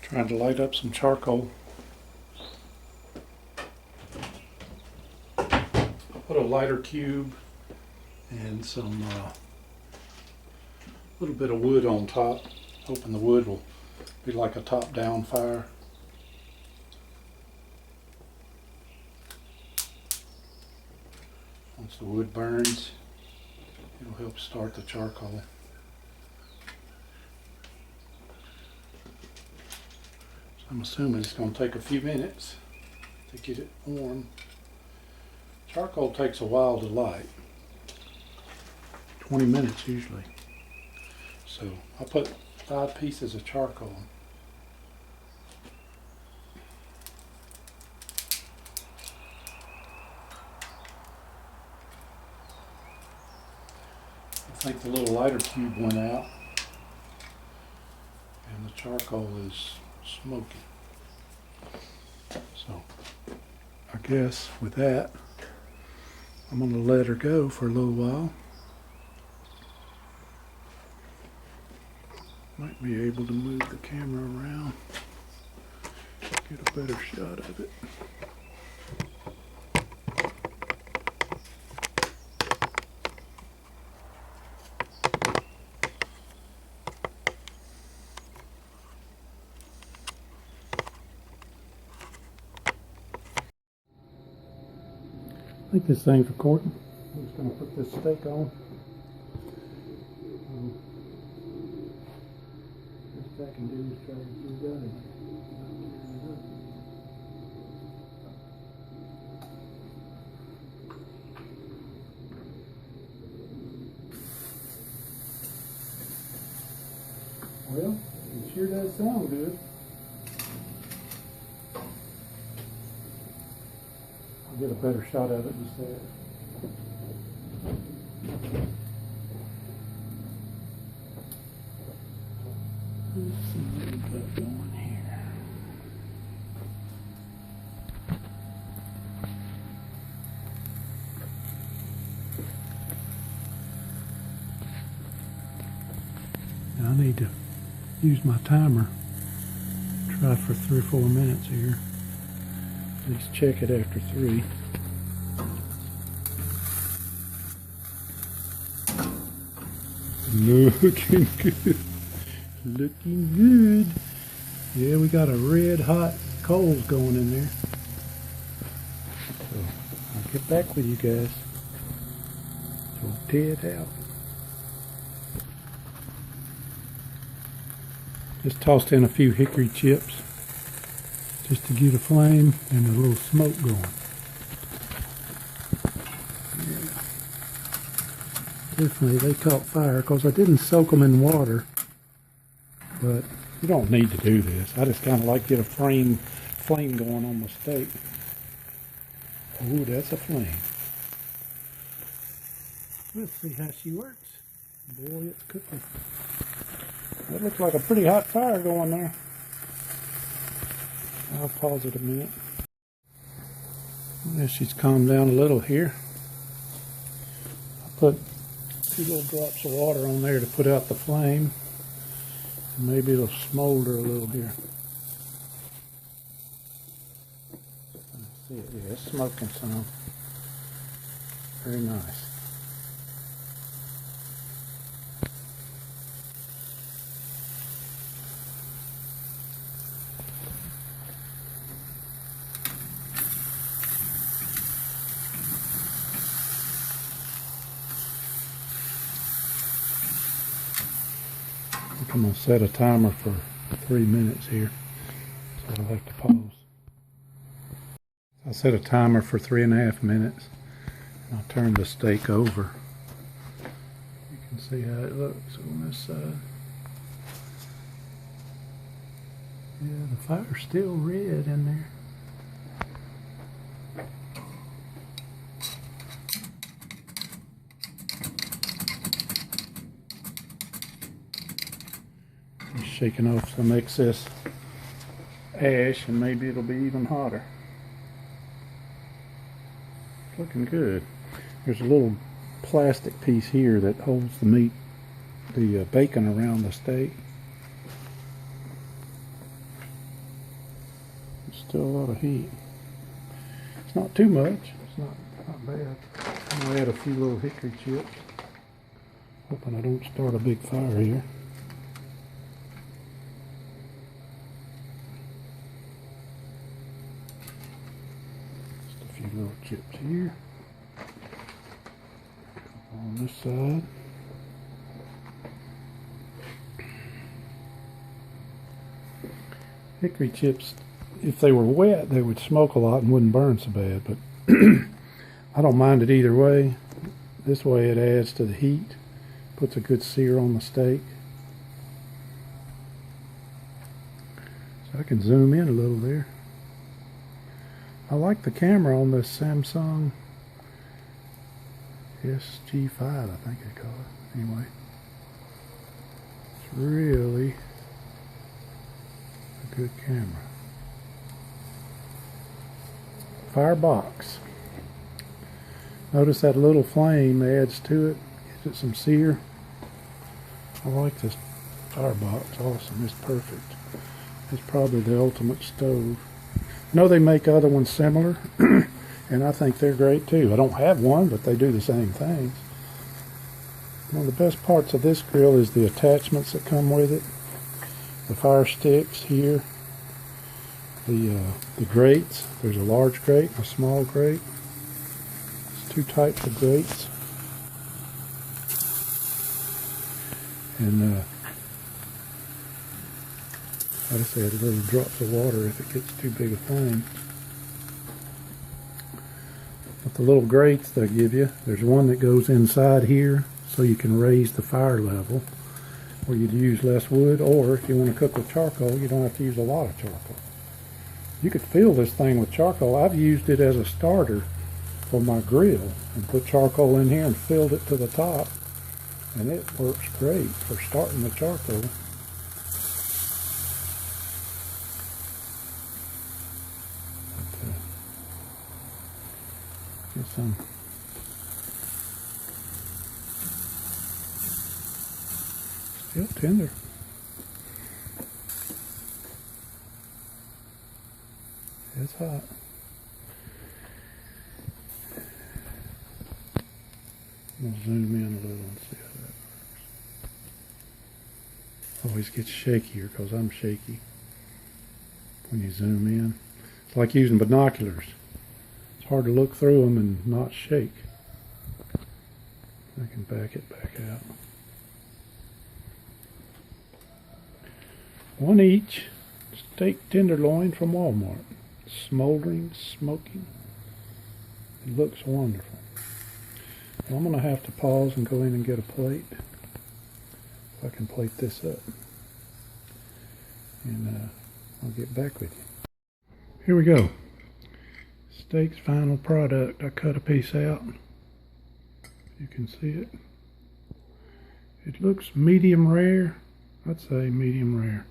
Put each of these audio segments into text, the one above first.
Trying to light up some charcoal. I put a lighter cube and some little bit of wood on top, hoping the wood will be like a top-down fire. Once the wood burns, it'll help start the charcoal. I'm assuming it's going to take a few minutes to get it warm. Charcoal takes a while to light, 20 minutes usually. So I put 5 pieces of charcoal. I think the little lighter cube went out and the charcoal is smoky. So I guess with that, I'm going to let her go for a little while. Might be able to move the camera around, get a better shot of it. I think this thing's recording. I'm just going to put this steak on. Best I can do is try to get it done. Well, it sure does sound good. I'll get a better shot of it instead. Let's see what we got going here. Now I need to use my timer. Try for 3 or 4 minutes here. At least check it after 3. Looking good. Looking good. Yeah, we got a red hot coals going in there. So I'll get back with you guys. So dead out. Just tossed in a few hickory chips just to get a flame and a little smoke going. Yeah. Definitely they caught fire because I didn't soak them in water. But you don't need to do this. I just kind of like to get a flame going on my steak. Ooh, that's a flame. Let's see how she works. Boy, it's cooking. That looks like a pretty hot fire going there. I'll pause it a minute. Well, she's calmed down a little here. I put 2 little drops of water on there to put out the flame. Maybe it'll smolder a little here. Let's see it. Yeah, it's smoking some. Very nice. I'm going to set a timer for 3 minutes here, so I'll have to pause. I'll set a timer for 3.5 minutes, and I'll turn the steak over. You can see how it looks on this side. Yeah, the fire's still red in there. Shaking off some excess ash and maybe it'll be even hotter. It's looking good. There's a little plastic piece here that holds the meat, the bacon around the steak. Still a lot of heat. It's not too much. It's not bad. I'm gonna add a few little hickory chips. Hoping I don't start a big fire here. Just a few little chips here. On this side. Hickory chips, if they were wet, they would smoke a lot and wouldn't burn so bad, but I don't mind it either way. This way it adds to the heat, puts a good sear on the steak. So I can zoom in a little there. I like the camera on this Samsung SG5, I think they call it. Anyway, it's really a good camera. Firebox. Notice that little flame adds to it, gives it some sear. I like this firebox. Awesome. It's perfect. It's probably the ultimate stove. I know they make other ones similar, and I think they're great too. I don't have one, but they do the same things. One of the best parts of this grill is the attachments that come with it. The fire sticks here. The grates. There's a large grate and a small grate. There's two types of grates. And like I said, little drops of water if it gets too big a flame. But the little grates they give you, there's one that goes inside here so you can raise the fire level where you'd use less wood, or if you want to cook with charcoal, you don't have to use a lot of charcoal. You could fill this thing with charcoal. I've used it as a starter for my grill and put charcoal in here and filled it to the top, and it works great for starting the charcoal. Get some still tender. It's hot. I'm gonna zoom in a little and see how that works. Always gets shakier because I'm shaky when you zoom in. It's like using binoculars. It's hard to look through them and not shake. I can back it back out. One each steak tenderloin from Walmart. Smoldering, smoking. It looks wonderful. Well, I'm going to have to pause and go in and get a plate. If I can plate this up. And I'll get back with you. Here we go. Steak's final product. I cut a piece out. You can see it. It looks medium rare. I'd say medium rare.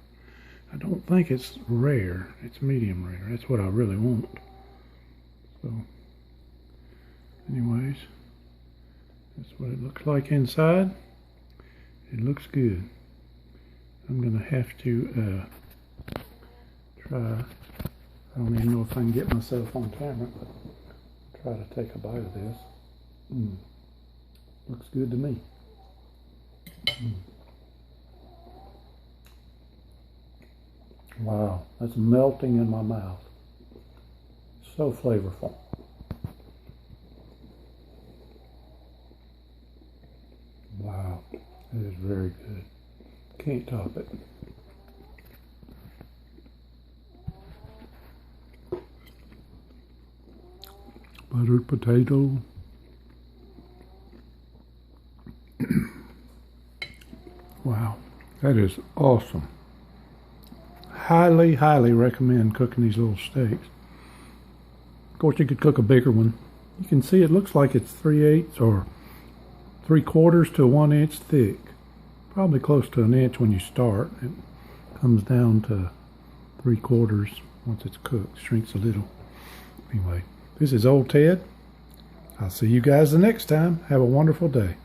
I don't think it's rare. It's medium rare. That's what I really want. So, anyways, that's what it looks like inside. It looks good. I'm going to have to try. I don't even know if I can get myself on camera, but try to take a bite of this. Looks good to me. Wow, that's melting in my mouth. So flavorful. Wow, it is very good. Can't top it. Buttered potato. Wow, that is awesome. Highly, highly recommend cooking these little steaks. Of course, you could cook a bigger one. You can see it looks like it's 3/8 or 3/4 to 1 inch thick. Probably close to an inch when you start. It comes down to 3/4 once it's cooked. Shrinks a little. Anyway, this is Old Ted. I'll see you guys the next time. Have a wonderful day.